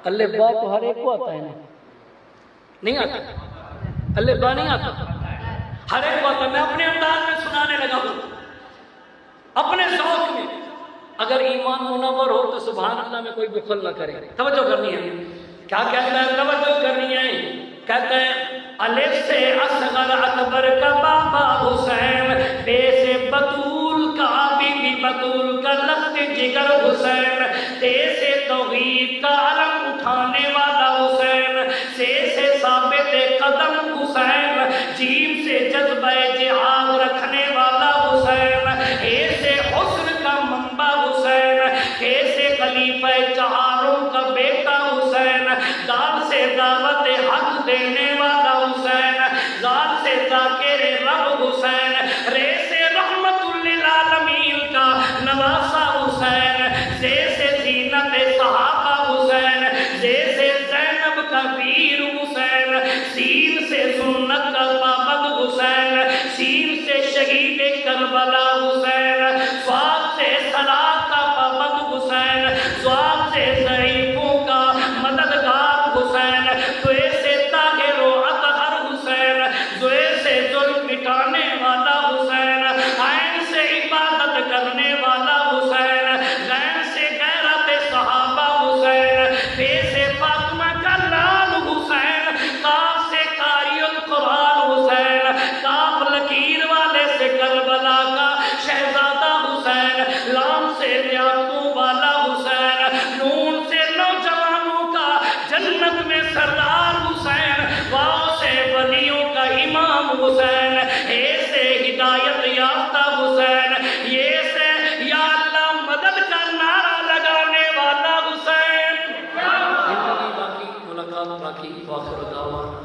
الف با تو ہر ایک کو آتا ہے نا؟ نہیں آتا؟ الف با نہیں آتا؟ ہر ایک کو آتا ہے۔ میں اپنے انداز میں سنانے لگا ہوں، اپنے ذوق میں۔ اگر ایمان منور ہو تو سبحان اللہ میں کوئی بخل نہ کرے۔ توجہ کرنی ہے، کیا کہتا ہے؟ توجہ کرنی ہے، کہتا ہے الف سے اصغر اکبر کا بابا حسین، بے سے بطول کا بی بی بطول کا لخت جگر حسین، تے سے توحید کا علم اٹھانے والا حسین، سے ثابت قدم حسین، جیم سے جذبہ جہاد رکھنے والا حسین، اے سے حسن کا منبع حسین، اے سے خلیفہ چہاروں کا بیٹا حسین، دال سے دعوت حق دینے والا حسین، ذات سے ذاکر رب حسین، رے سے رحمت للعالمین کا نواسا حسین، زے سے زینت صحابہ حسین، زے سے زینب کا ویر حسین، سین سے سنت کا پابند حسین، سین سے شہید کربلا حسین، صاد سے صلاۃ کا پابند حسین، صاد سے ضعیفوں کا مددگار حسین، دوے سے طاہر و اطہر حسین، دوے سے ظلم مٹانے والا حسین، عین سے عبادت کرنے والا حسین، غین سے غیرت صحابہ حسین، بے سے فاطمہ کا لال حسین، کاف سے قاری القرآن حسین، کاف لکیر والے سے کربلا کا شہزادہ حسین، لام سے لیاقتوں والا حسین، نون سے نوجوانوں کا جنت میں سردار حسین، واو سے ولیوں کا امام حسین، اے سے ہدایت یافتہ حسین، یہ سے یا اللہ مدد کا نعرہ لگانے والا حسین۔ زندگی باقی، ملاقات باقی، آخر دعوانا